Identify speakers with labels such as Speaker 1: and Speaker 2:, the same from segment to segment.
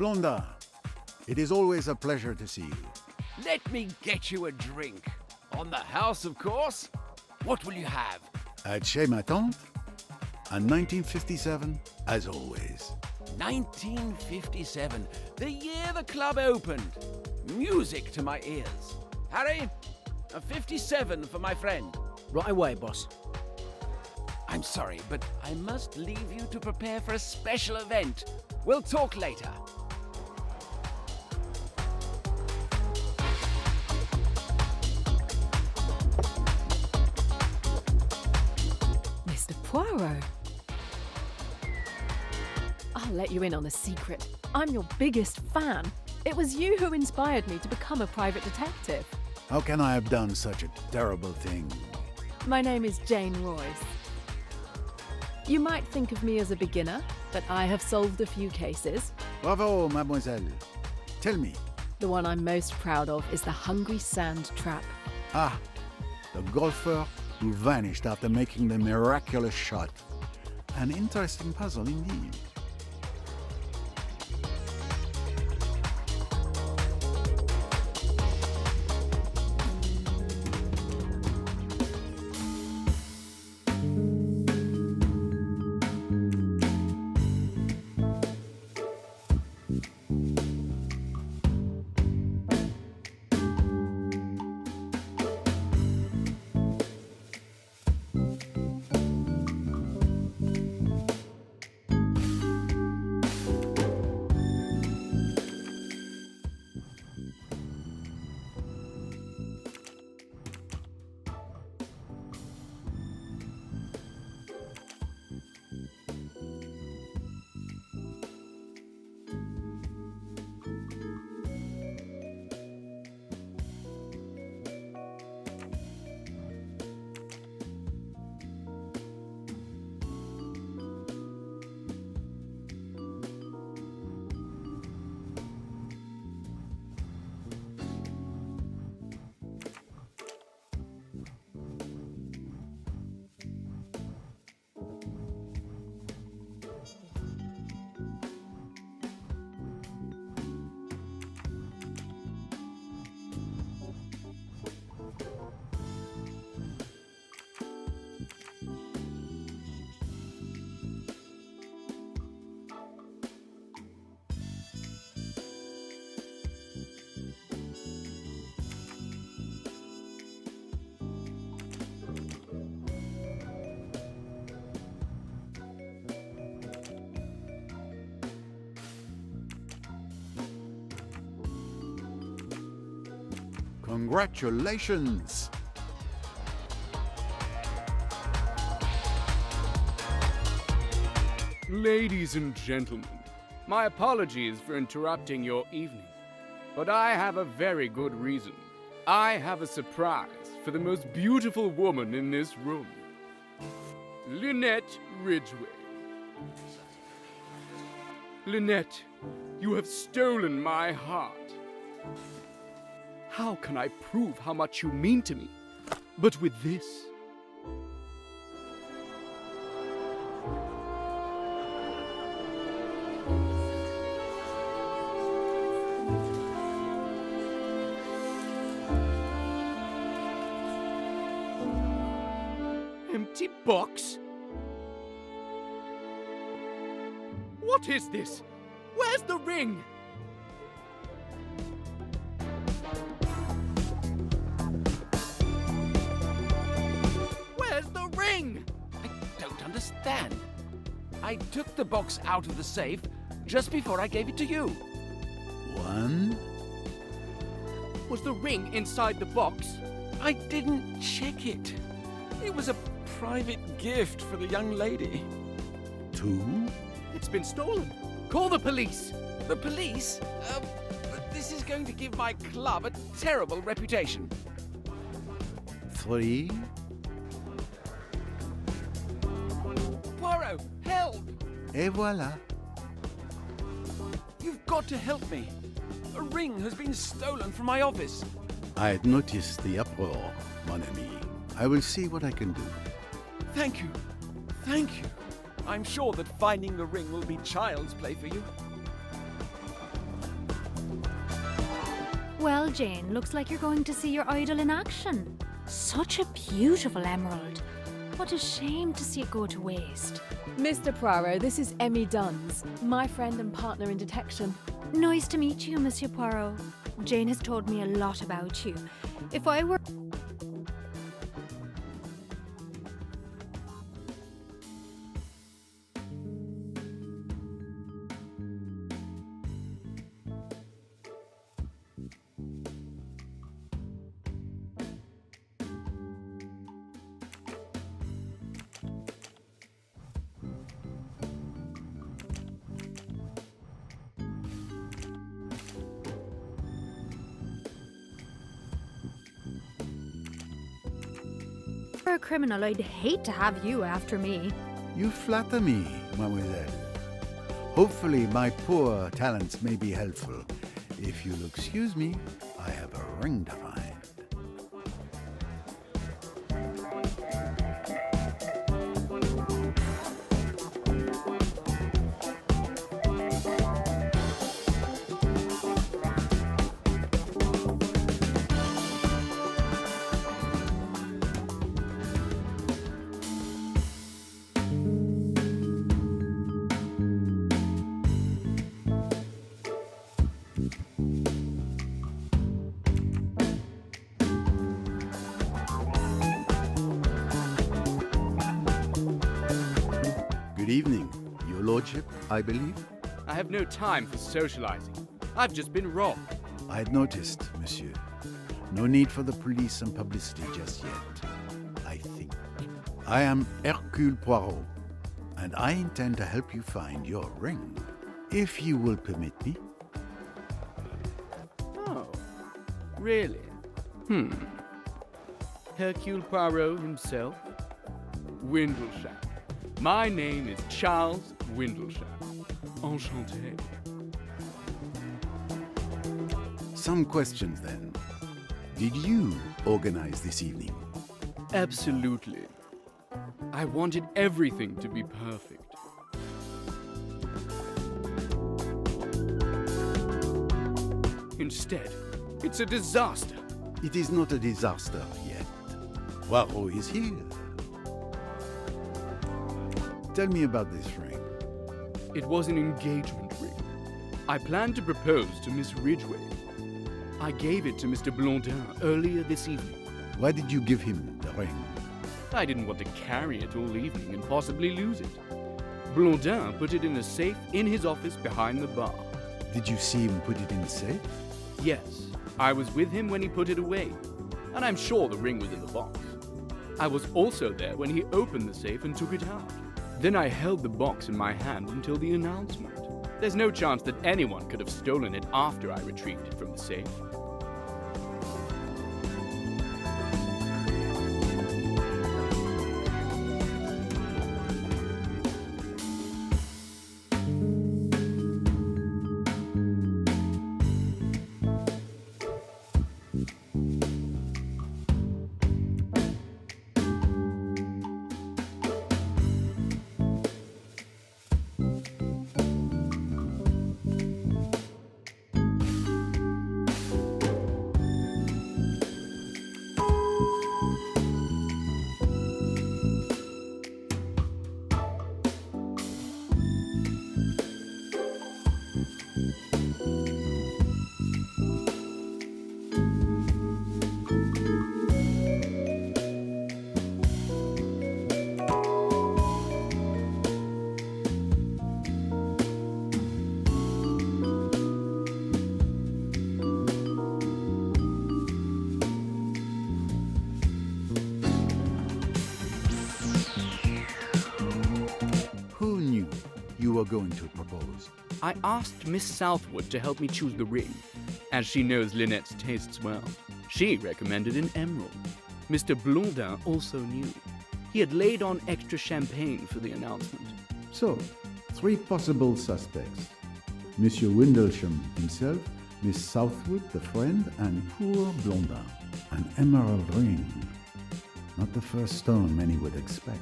Speaker 1: Blondin. It is always a pleasure to see you.
Speaker 2: Let me get you a drink. On the house, of course. What will you have?
Speaker 1: At Chez Ma Tante, and 1957, as always.
Speaker 2: 1957, the year the club opened. Music to my ears. Harry, a 57 for my friend.
Speaker 3: Right away, boss.
Speaker 2: I'm sorry, but I must leave you to prepare for a special event. We'll talk later.
Speaker 4: Mr. Poirot. I'll let you in on a secret. I'm your biggest fan. It was you who inspired me to become a private detective.
Speaker 1: How can I have done such a terrible thing?
Speaker 4: My name is Jane Royce. You might think of me as a beginner, but I have solved a few cases.
Speaker 1: Bravo, mademoiselle. Tell me.
Speaker 4: The one I'm most proud of is the Hungry Sand Trap.
Speaker 1: Ah, the golfer who vanished after making the miraculous shot. An interesting puzzle indeed. Congratulations!
Speaker 5: Ladies and gentlemen, my apologies for interrupting your evening, but I have a very good reason. I have a surprise for the most beautiful woman in this room, Lynette Ridgway. Lynette, you have stolen my heart. How can I prove how much you mean to me, but with this? Empty box? What is this? Where's the ring? Where's the ring?
Speaker 2: I don't understand. I took the box out of the safe just before I gave it to you.
Speaker 1: One.
Speaker 5: Was the ring inside the box?
Speaker 2: I didn't check it. It was a private gift for the young lady.
Speaker 1: Two.
Speaker 5: It's been stolen. Call the police.
Speaker 2: The police? This is going to give my club a terrible reputation.
Speaker 1: Three.
Speaker 2: Poirot, help!
Speaker 1: Et voilà.
Speaker 2: You've got to help me. A ring has been stolen from my office.
Speaker 1: I had noticed the uproar, mon ami. I will see what I can do.
Speaker 2: Thank you. Thank you. I'm sure that finding the ring will be child's play for you.
Speaker 3: Well, Jane, looks like you're going to see your idol in action. Such a beautiful emerald. What a shame to see it go to waste.
Speaker 4: Mr. Poirot, this is Emmy Duns, my friend and partner in detection.
Speaker 3: Nice to meet you, Monsieur Poirot. Jane has told me a lot about you. If I were... a criminal, I'd hate to have you after me.
Speaker 1: You flatter me, mademoiselle. Hopefully my poor talents may be helpful. If you'll excuse me, I have a ring to find. Good evening, Your Lordship, I believe.
Speaker 5: I have no time for socializing. I've just been robbed.
Speaker 1: I had noticed, monsieur. No need for the police and publicity just yet, I think. I am Hercule Poirot, and I intend to help you find your ring, if you will permit me.
Speaker 5: Oh, really? Hercule Poirot himself? Windlesham. My name is Charles Windlesham. Enchanté.
Speaker 1: Some questions then. Did you organize this evening?
Speaker 5: Absolutely. I wanted everything to be perfect. Instead, it's a disaster.
Speaker 1: It is not a disaster yet. Poirot is here. Tell me about this ring.
Speaker 5: It was an engagement ring. I planned to propose to Miss Ridgway. I gave it to Mr. Blondin earlier this evening.
Speaker 1: Why did you give him the ring?
Speaker 5: I didn't want to carry it all evening and possibly lose it. Blondin put it in a safe in his office behind the bar.
Speaker 1: Did you see him put it in the safe?
Speaker 5: Yes, I was with him when he put it away, and I'm sure the ring was in the box. I was also there when he opened the safe and took it out. Then I held the box in my hand until the announcement. There's no chance that anyone could have stolen it after I retrieved it from the safe.
Speaker 1: You were going to propose.
Speaker 5: I asked Miss Southwood to help me choose the ring, as she knows Lynette's tastes well. She recommended an emerald. Mr. Blondin also knew. He had laid on extra champagne for the announcement.
Speaker 1: So, 3 possible suspects. Monsieur Windlesham himself, Miss Southwood, the friend, and poor Blondin. An emerald ring. Not the first stone many would expect.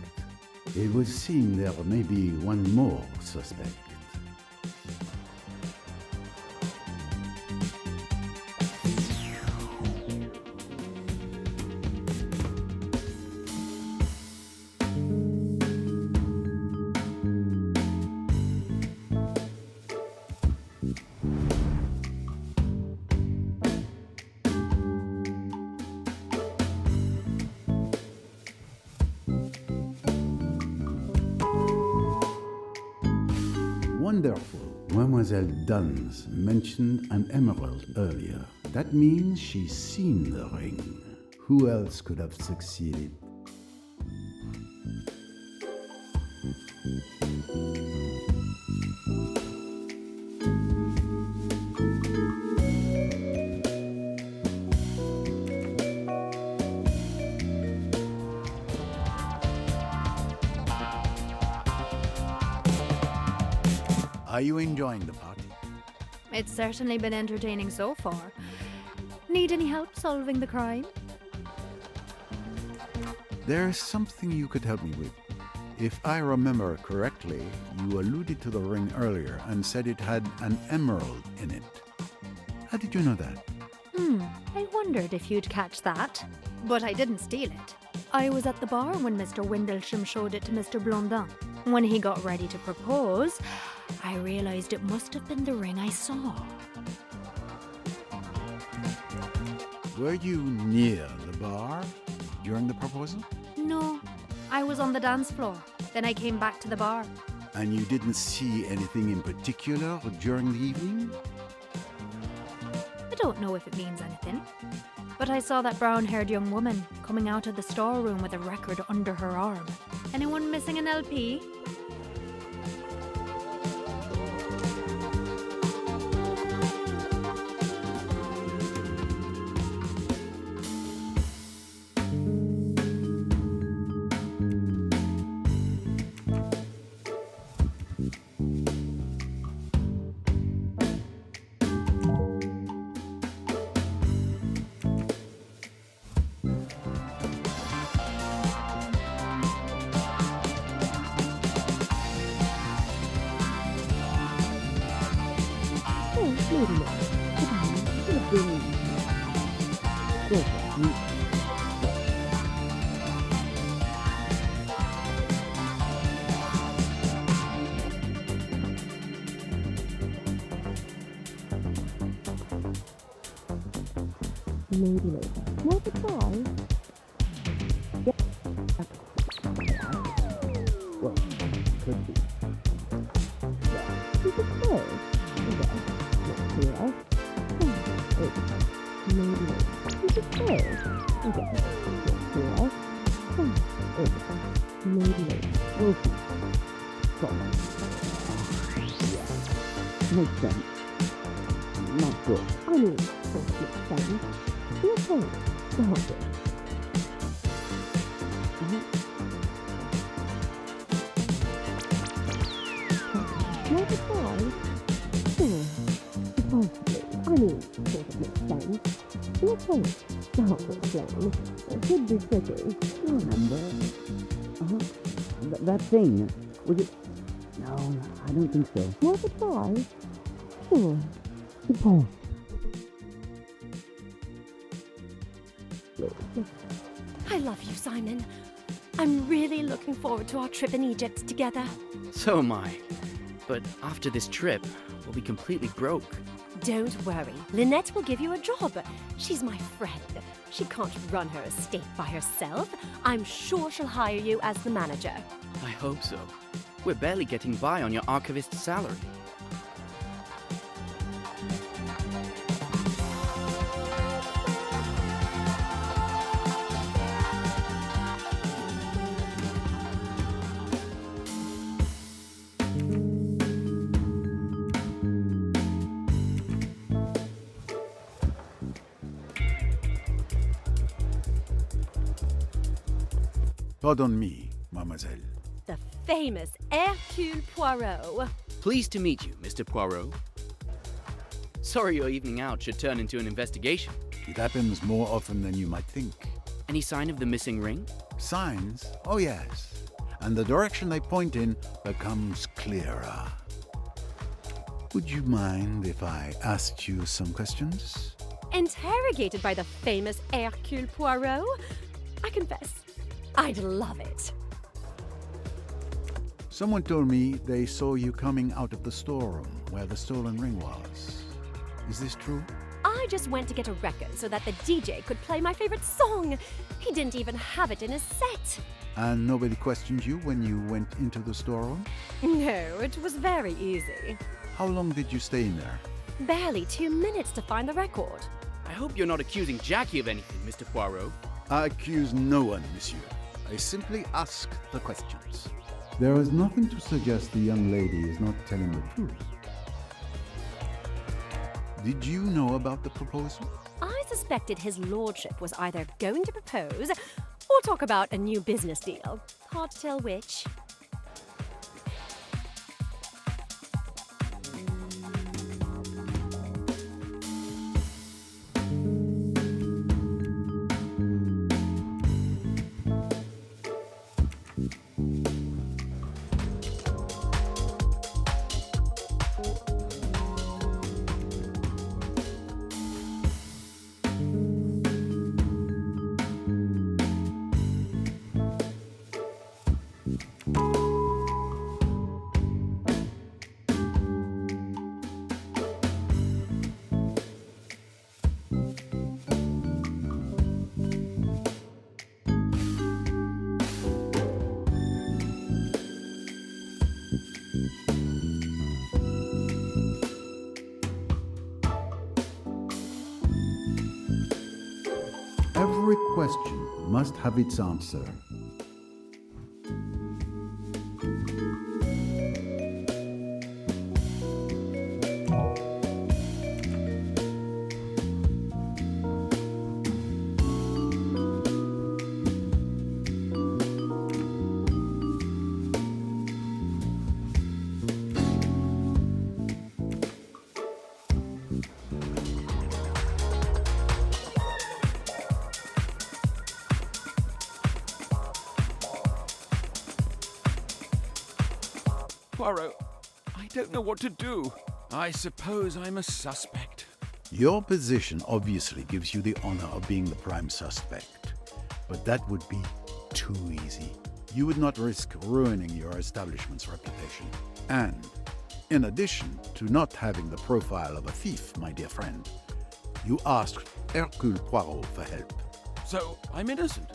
Speaker 1: It would seem there may be one more suspect. Wonderful. Mademoiselle Duns mentioned an emerald earlier. That means she's seen the ring. Who else could have succeeded? Are you enjoying the party?
Speaker 3: It's certainly been entertaining so far. Need any help solving the crime?
Speaker 1: There's something you could help me with. If I remember correctly, you alluded to the ring earlier and said it had an emerald in it. How did you know that?
Speaker 3: I wondered if you'd catch that. But I didn't steal it. I was at the bar when Mr. Windlesham showed it to Mr. Blondin. When he got ready to propose, I realized it must have been the ring I saw.
Speaker 1: Were you near the bar during the proposal?
Speaker 3: No, I was on the dance floor. Then I came back to the bar.
Speaker 1: And you didn't see anything in particular during the evening?
Speaker 3: I don't know if it means anything. But I saw that brown-haired young woman coming out of the storeroom with a record under her arm. Anyone missing an LP?
Speaker 6: Maybe later. Not a try. Well, could be. You could say. Yes. Not clear. Maybe later. You could say. Yes. Not clear. Maybe later. We'll see. Yeah. Makes sense. Not good. I mean, makes sense. Okay, stop it. Not a try. Supposedly. I mean, sort of makes sense. Okay, stop it, Jane. It could be tricky. Remember? That thing. Was it? No, I don't think so. Not a try. Sure. Supposedly.
Speaker 7: I love you, Simon. I'm really looking forward to our trip in Egypt together.
Speaker 8: So am I. But after this trip, we'll be completely broke.
Speaker 7: Don't worry. Lynette will give you a job. She's my friend. She can't run her estate by herself. I'm sure she'll hire you as the manager.
Speaker 8: I hope so. We're barely getting by on your archivist's salary.
Speaker 1: Pardon me, mademoiselle.
Speaker 7: The famous Hercule Poirot.
Speaker 8: Pleased to meet you, Mr. Poirot. Sorry your evening out should turn into an investigation.
Speaker 1: It happens more often than you might think.
Speaker 8: Any sign of the missing ring?
Speaker 1: Signs? Oh yes. And the direction they point in becomes clearer. Would you mind if I asked you some questions?
Speaker 7: Interrogated by the famous Hercule Poirot? I confess, I'd love it.
Speaker 1: Someone told me they saw you coming out of the storeroom where the stolen ring was. Is this true?
Speaker 7: I just went to get a record so that the DJ could play my favorite song. He didn't even have it in his set.
Speaker 1: And nobody questioned you when you went into the storeroom?
Speaker 7: No, it was very easy.
Speaker 1: How long did you stay in there?
Speaker 7: Barely 2 minutes to find the record.
Speaker 8: I hope you're not accusing Jackie of anything, Mr. Poirot.
Speaker 9: I accuse no one, monsieur. I simply ask the questions.
Speaker 1: There is nothing to suggest the young lady is not telling the truth.
Speaker 9: Did you know about the proposal?
Speaker 7: I suspected his lordship was either going to propose or talk about a new business deal. Hard to tell which.
Speaker 1: Every question must have its answer.
Speaker 2: Poirot, I don't know what to do. I suppose I'm a suspect.
Speaker 9: Your position obviously gives you the honor of being the prime suspect. But that would be too easy. You would not risk ruining your establishment's reputation. And, in addition to not having the profile of a thief, my dear friend, you asked Hercule Poirot for help.
Speaker 2: So, I'm innocent.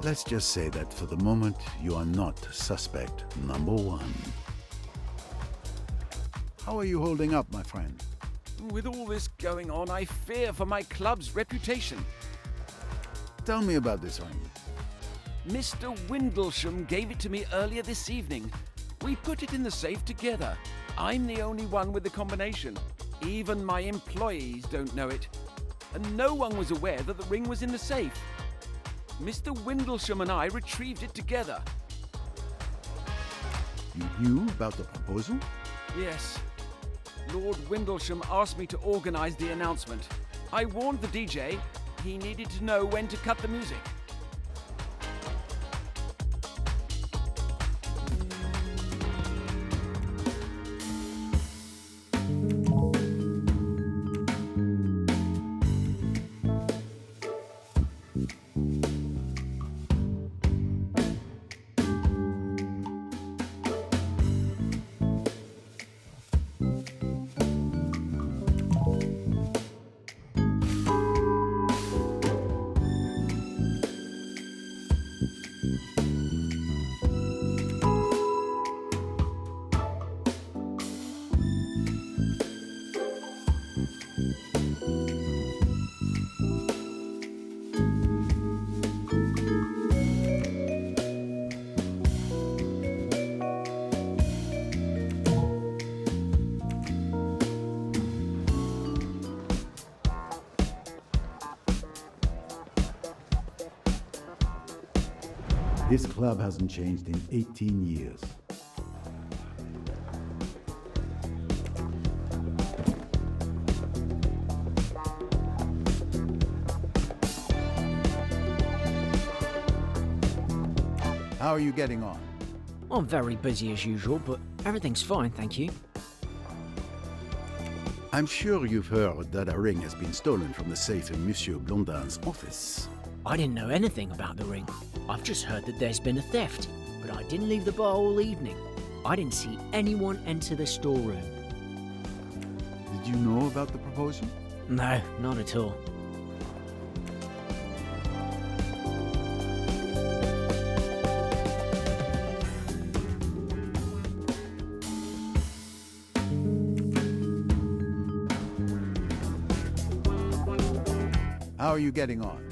Speaker 9: Let's just say that for the moment, you are not suspect number one. How are you holding up, my friend?
Speaker 2: With all this going on, I fear for my club's reputation.
Speaker 9: Tell me about this ring.
Speaker 2: Mr. Windlesham gave it to me earlier this evening. We put it in the safe together. I'm the only one with the combination. Even my employees don't know it. And no one was aware that the ring was in the safe. Mr. Windlesham and I retrieved it together.
Speaker 9: You knew about the proposal?
Speaker 2: Yes. Lord Windlesham asked me to organize the announcement. I warned the DJ he needed to know when to cut the music.
Speaker 1: This club hasn't changed in 18 years.
Speaker 9: How are you getting on?
Speaker 10: I'm very busy as usual, but everything's fine, thank you.
Speaker 9: I'm sure you've heard that a ring has been stolen from the safe in Monsieur Blondin's office.
Speaker 10: I didn't know anything about the ring. I've just heard that there's been a theft, but I didn't leave the bar all evening. I didn't see anyone enter the storeroom.
Speaker 1: Did you know about the proposal?
Speaker 10: No, not at all.
Speaker 9: How are you getting on?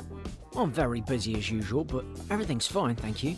Speaker 10: I'm very busy as usual, but everything's fine, thank you.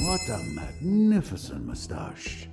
Speaker 1: What a magnificent moustache.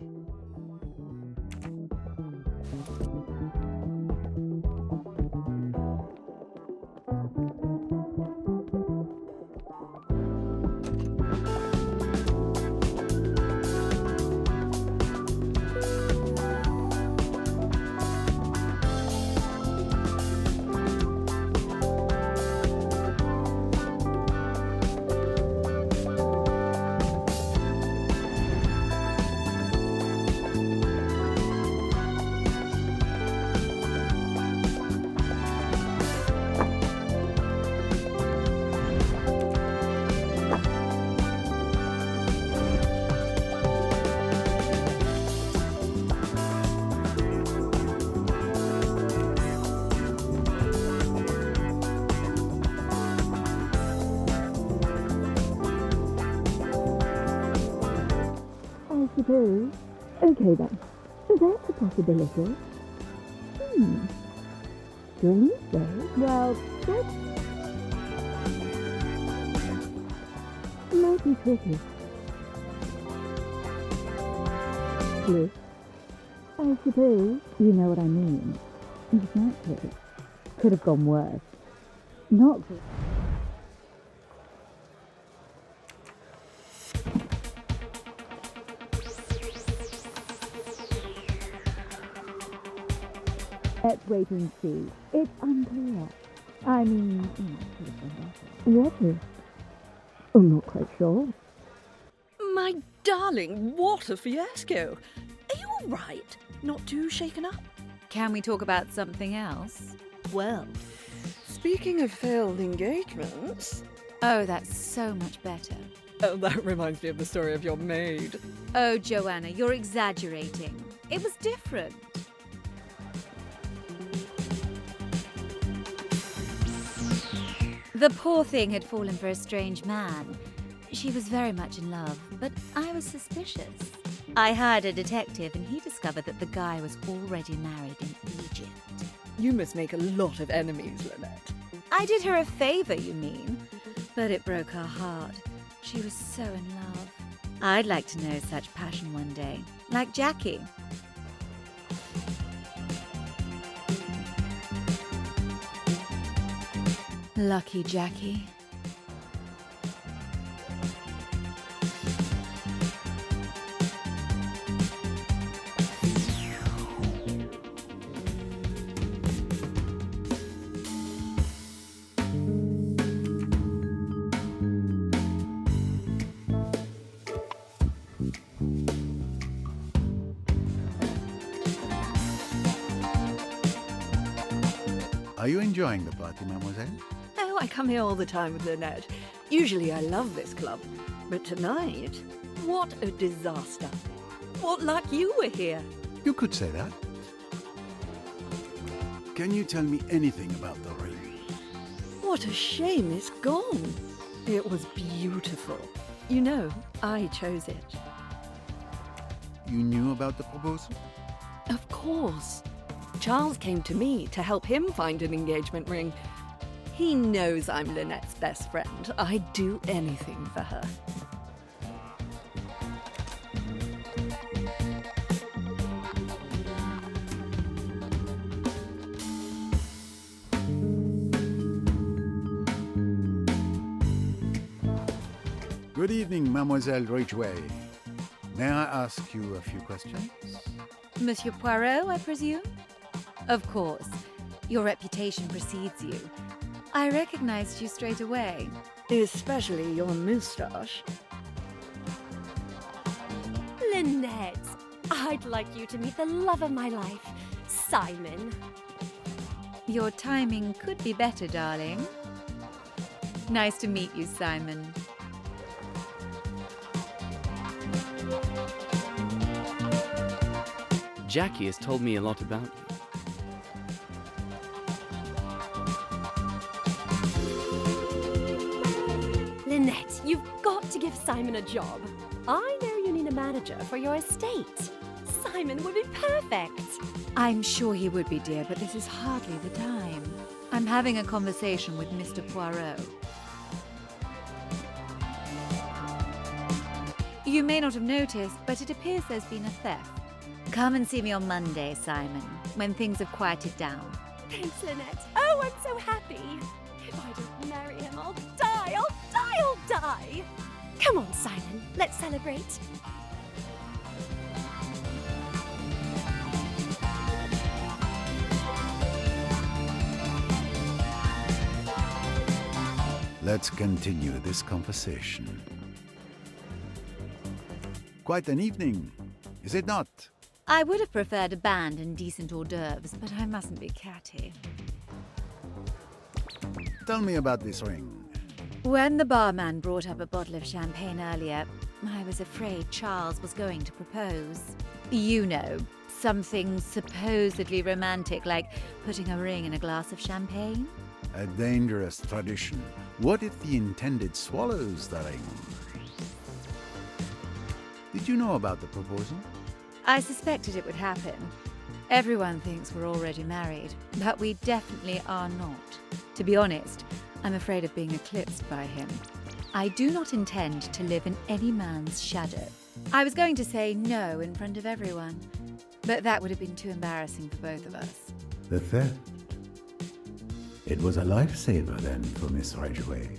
Speaker 6: Suppose. Okay then. So that's a possibility. Strange though. Well, that's might be tricky. Yes. I suppose you know what I mean. Exactly. Could have gone worse. Not good. Let's wait and see. It's unclear. I mean, could have been better. What is? I'm not quite sure.
Speaker 11: My darling, what a fiasco. Are you all right? Not too shaken up?
Speaker 12: Can we talk about something else?
Speaker 11: Well, speaking of failed engagements...
Speaker 12: Oh, that's so much better.
Speaker 11: Oh, that reminds me of the story of your maid.
Speaker 12: Oh, Joanna, you're exaggerating. It was different. The poor thing had fallen for a strange man. She was very much in love, but I was suspicious. I hired a detective and he discovered that the guy was already married in Egypt.
Speaker 11: You must make a lot of enemies, Lynette.
Speaker 12: I did her a favor, you mean? But it broke her heart. She was so in love. I'd like to know such passion one day, like Jackie.
Speaker 4: Lucky Jackie.
Speaker 9: Are you enjoying the party, mademoiselle?
Speaker 11: Oh, I come here all the time with Lynette. Usually I love this club. But tonight, what a disaster. What luck you were here.
Speaker 9: You could say that. Can you tell me anything about the ring?
Speaker 11: What a shame it's gone. It was beautiful. You know, I chose it.
Speaker 9: You knew about the proposal?
Speaker 11: Of course. Charles came to me to help him find an engagement ring. He knows I'm Lynette's best friend. I'd do anything for her.
Speaker 9: Good evening, Mademoiselle Ridgway. May I ask you a few questions?
Speaker 12: Monsieur Poirot, I presume? Of course. Your reputation precedes you. I recognized you straight away.
Speaker 11: Especially your moustache.
Speaker 7: Lynette, I'd like you to meet the love of my life, Simon.
Speaker 12: Your timing could be better, darling. Nice to meet you, Simon.
Speaker 8: Jackie has told me a lot about you.
Speaker 7: Lynette, you've got to give Simon a job. I know you need a manager for your estate. Simon would be perfect.
Speaker 12: I'm sure he would be, dear, but this is hardly the time. I'm having a conversation with Mr. Poirot. You may not have noticed, but it appears there's been a theft. Come and see me on Monday, Simon, when things have quieted down.
Speaker 7: Thanks, Lynette. Oh, I'm so happy. If I don't marry him, I'll die. I'll die. I'll die. Come on, Simon. Let's celebrate.
Speaker 9: Let's continue this conversation. Quite an evening, is it not?
Speaker 12: I would have preferred a band and decent hors d'oeuvres, but I mustn't be catty.
Speaker 9: Tell me about this ring.
Speaker 12: When the barman brought up a bottle of champagne earlier, I was afraid Charles was going to propose. You know, something supposedly romantic like putting a ring in a glass of champagne.
Speaker 9: A dangerous tradition. What if the intended swallows the ring? Did you know about the proposal?
Speaker 12: I suspected it would happen. Everyone thinks we're already married, but we definitely are not. To be honest, I'm afraid of being eclipsed by him. I do not intend to live in any man's shadow. I was going to say no in front of everyone, but that would have been too embarrassing for both of us.
Speaker 1: The theft. It was a lifesaver then for Miss Ridgway.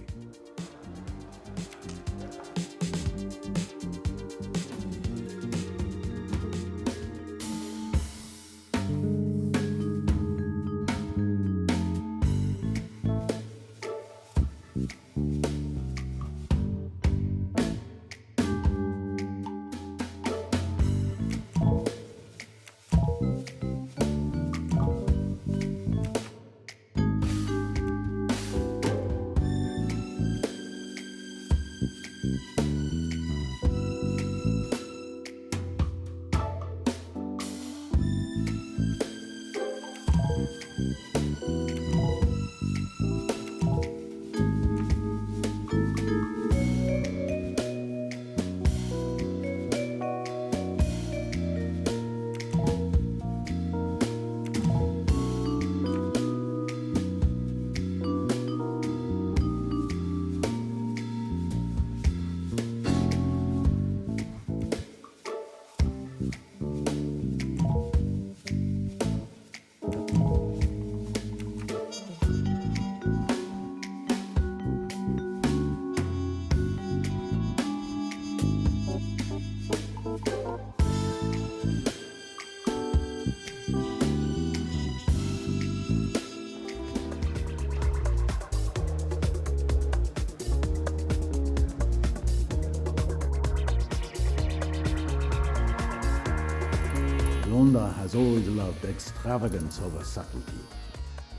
Speaker 1: Blondin has always loved extravagance over subtlety.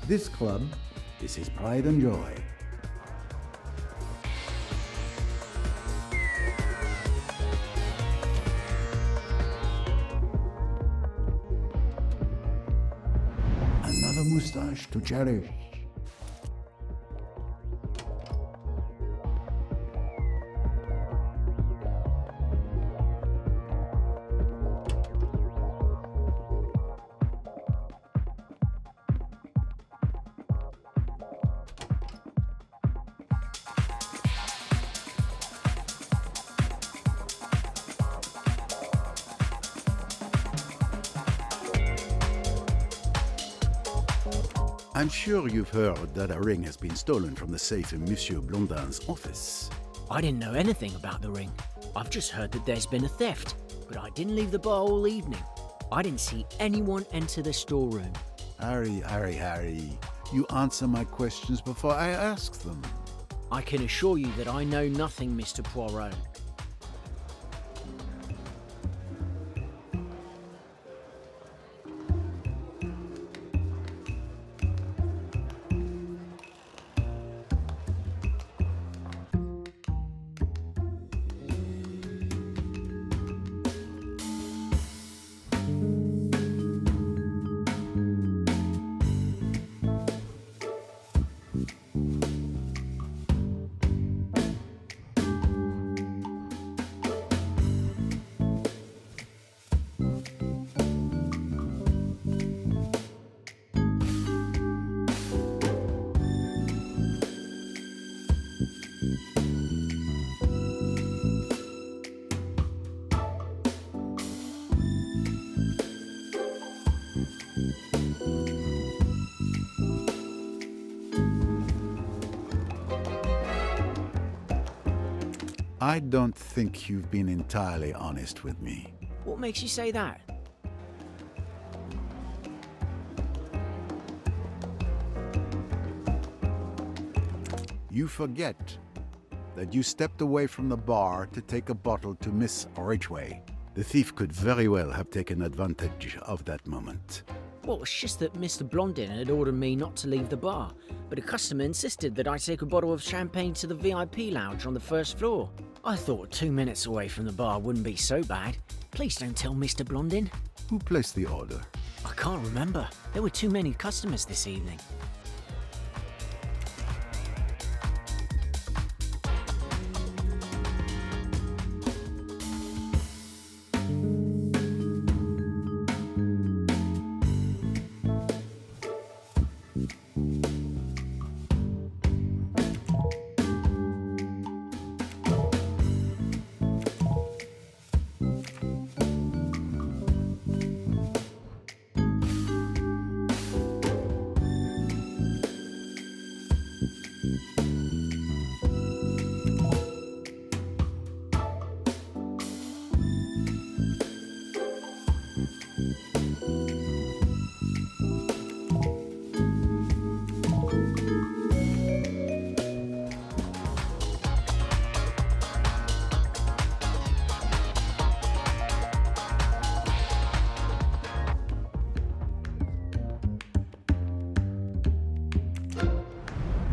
Speaker 1: This club is his pride and joy. Another moustache to cherish.
Speaker 9: I'm sure you've heard that a ring has been stolen from the safe in Monsieur Blondin's office.
Speaker 10: I didn't know anything about the ring. I've just heard that there's been a theft, but I didn't leave the bar all evening. I didn't see anyone enter the storeroom.
Speaker 9: Harry. You answer my questions before I ask them.
Speaker 10: I can assure you that I know nothing, Mr. Poirot.
Speaker 9: I don't think you've been entirely honest with me.
Speaker 10: What makes you say that?
Speaker 9: You forget that you stepped away from the bar to take a bottle to Miss Ridgway. The thief could very well have taken advantage of that moment.
Speaker 10: Well, it's just that Mr. Blondin had ordered me not to leave the bar, but a customer insisted that I take a bottle of champagne to the VIP lounge on the first floor. I thought 2 minutes away from the bar wouldn't be so bad. Please don't tell Mr. Blondin.
Speaker 9: Who placed the order?
Speaker 10: I can't remember. There were too many customers this evening.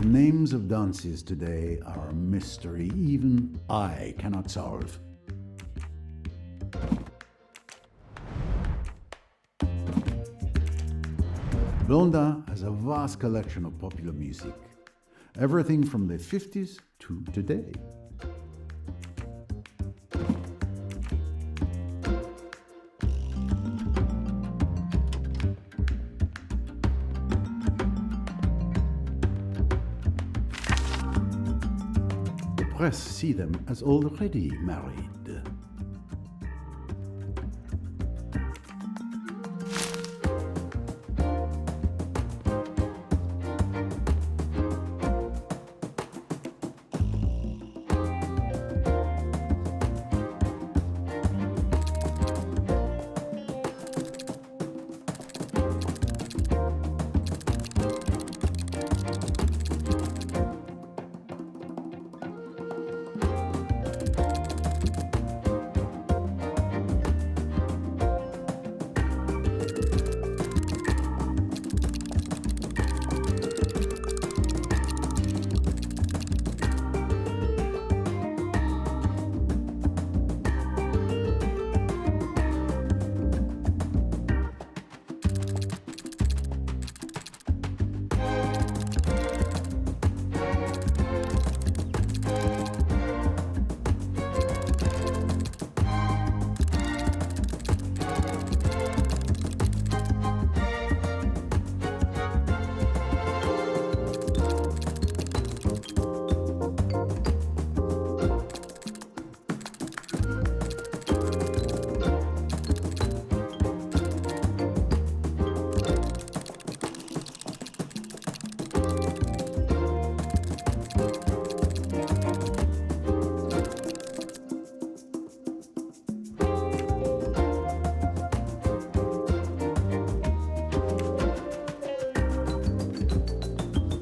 Speaker 1: The names of dances today are a mystery even I cannot solve. Blondin has a vast collection of popular music, everything from the 50s to today. The press see them as already married.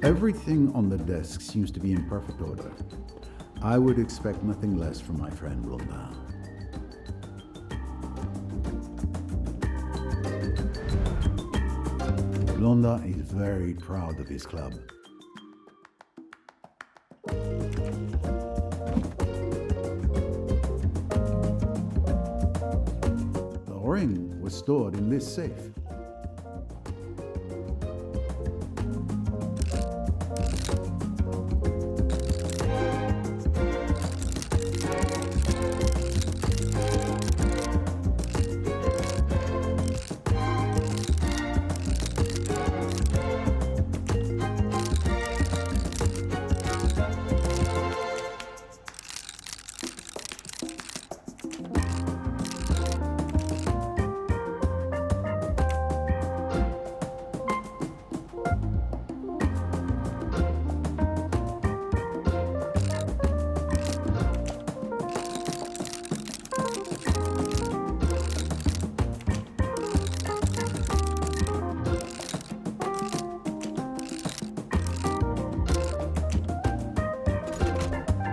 Speaker 1: Everything on the desk seems to be in perfect order. I would expect nothing less from my friend Blondin. Blondin is very proud of his club. The ring was stored in this safe.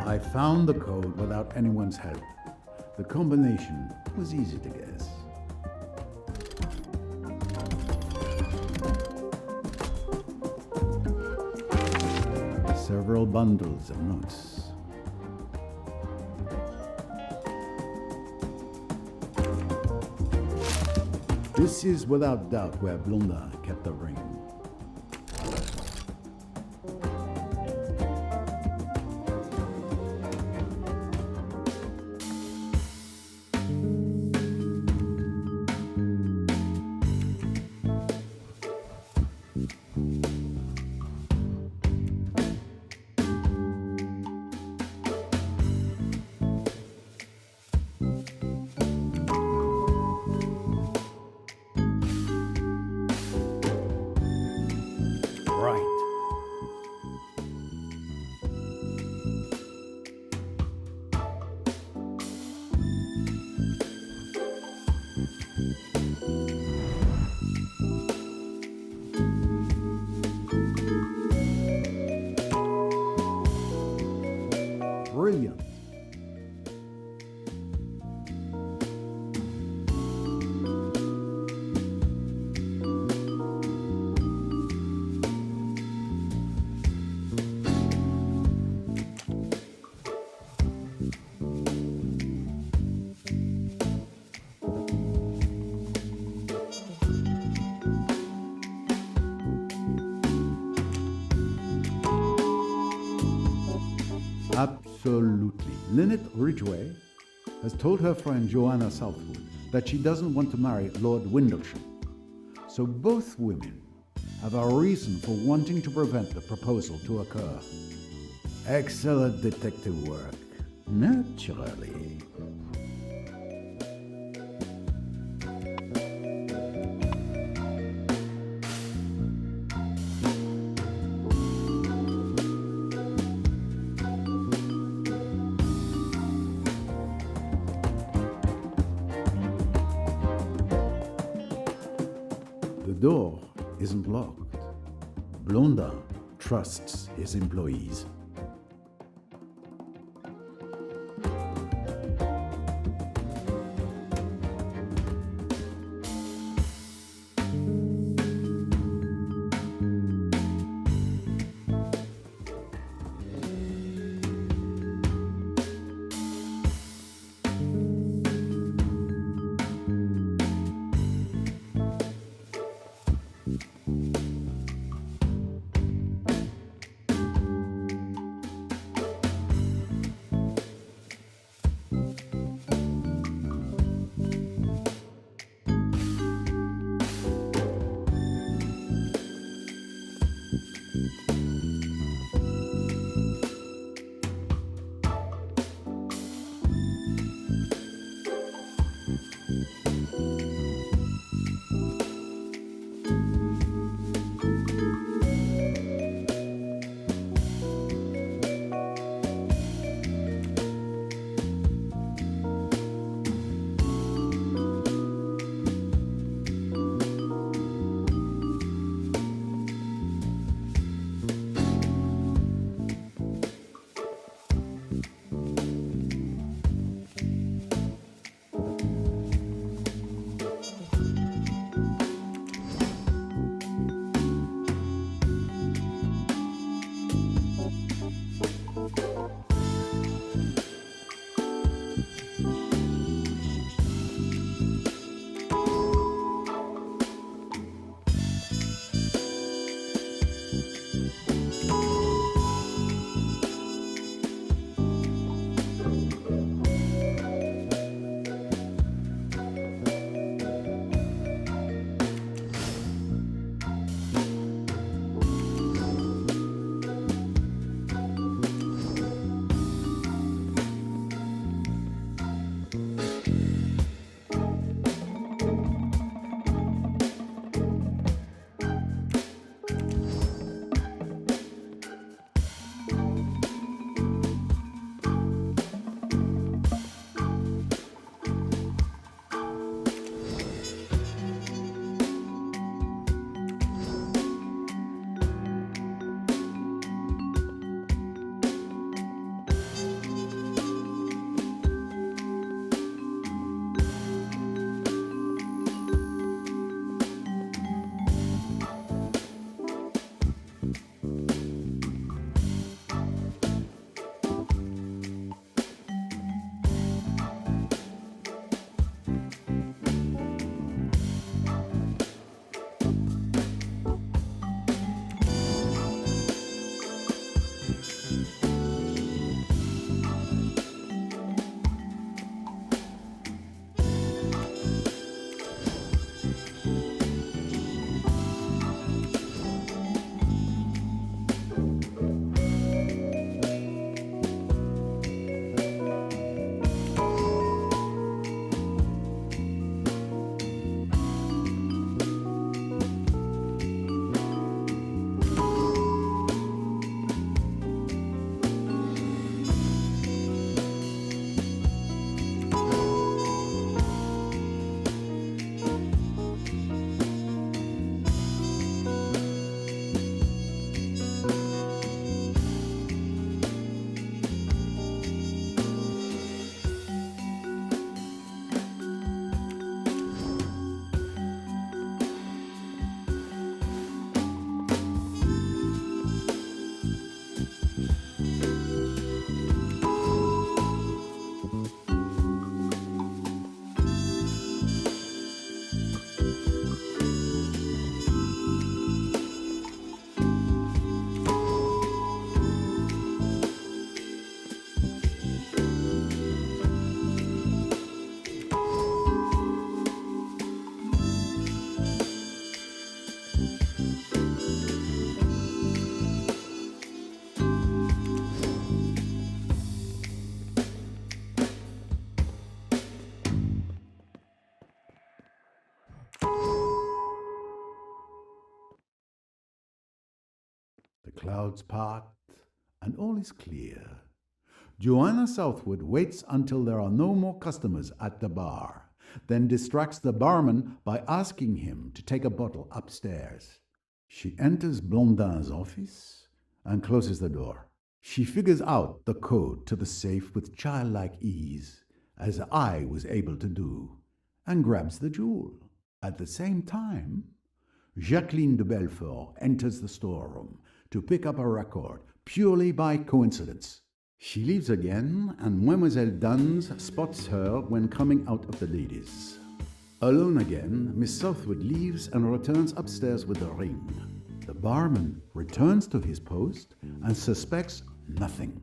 Speaker 1: I found the code without anyone's help. The combination was easy to guess. Several bundles of notes. This is without doubt where Blondin kept the ring. Brilliant. Absolutely. Lynette Ridgway has told her friend Joanna Southwood that she doesn't want to marry Lord Windlesham. So both women have a reason for wanting to prevent the proposal to occur. Excellent detective work. Naturally. The door isn't locked. Blondin trusts his employees. clouds part, and all is clear. Joanna Southwood waits until there are no more customers at the bar, then distracts the barman by asking him to take a bottle upstairs. She enters Blondin's office and closes the door. She figures out the code to the safe with childlike ease, as I was able to do, and grabs the jewel. At the same time, Jacqueline de Belfort enters the storeroom to pick up a record purely by coincidence. She leaves again, and Mademoiselle Duns spots her when coming out of the ladies. Alone again, Miss Southwood leaves and returns upstairs with the ring. The barman returns to his post and suspects nothing.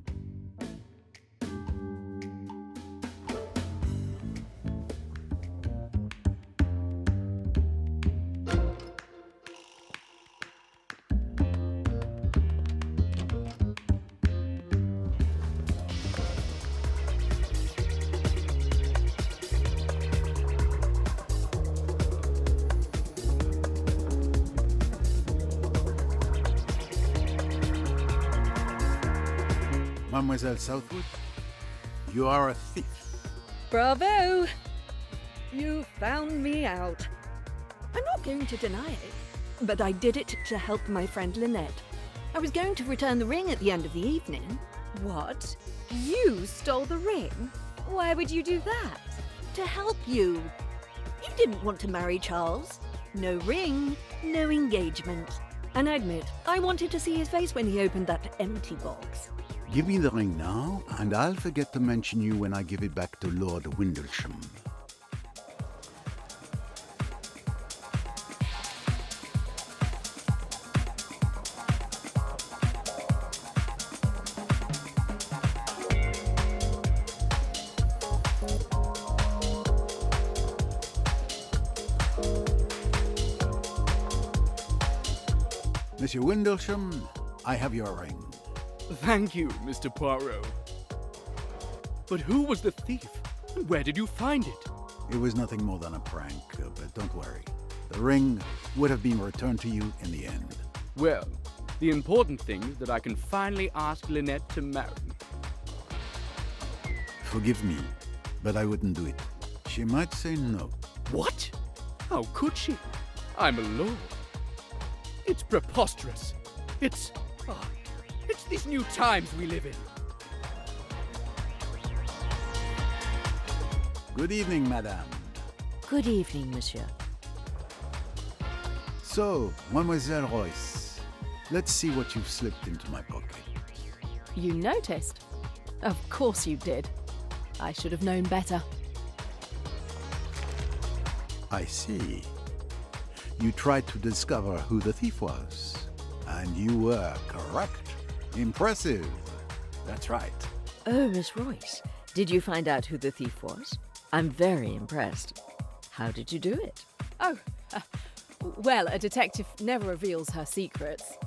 Speaker 9: Mademoiselle Southwood, you are a thief.
Speaker 11: Bravo! You found me out. I'm not going to deny it, but I did it to help my friend Lynette. I was going to return the ring at the end of the evening.
Speaker 7: What? You stole the ring? Why would you do that?
Speaker 11: To help you. You didn't want to marry Charles. No ring, no engagement. And I admit, I wanted to see his face when he opened that empty box.
Speaker 9: Give me the ring now, and I'll forget to mention you when I give it back to Lord Windlesham. Monsieur Windlesham, I have your ring.
Speaker 5: Thank you, Mr. Poirot. But who was the thief? And where did you find it?
Speaker 9: It was nothing more than a prank, but don't worry. The ring would have been returned to you in the end.
Speaker 5: Well, the important thing is that I can finally ask Lynette to marry me.
Speaker 9: Forgive me, but I wouldn't do it. She might say no.
Speaker 5: What? How could she? I'm a lord. It's preposterous. It's these new times we live in.
Speaker 9: Good evening, madame.
Speaker 7: Good evening, monsieur.
Speaker 9: So, Mademoiselle Royce, let's see what you've slipped into my pocket.
Speaker 4: You noticed? Of course you did. I should have known better.
Speaker 9: I see. You tried to discover who the thief was, and you were correct. Impressive. That's right.
Speaker 13: Oh, Miss Royce, did you find out who the thief was? I'm very impressed. How did you do it?
Speaker 4: Oh, well, a detective never reveals her secrets.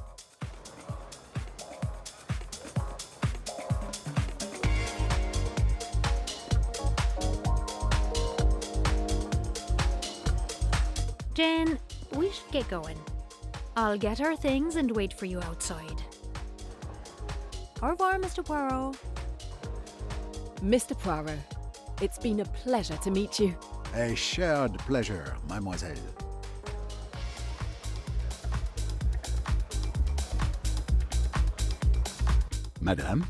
Speaker 3: Jane, we should get going. I'll get our things and wait for you outside. Au revoir, Mr. Poirot.
Speaker 4: Mr. Poirot, it's been a pleasure to meet you.
Speaker 9: A shared pleasure, mademoiselle. Madame?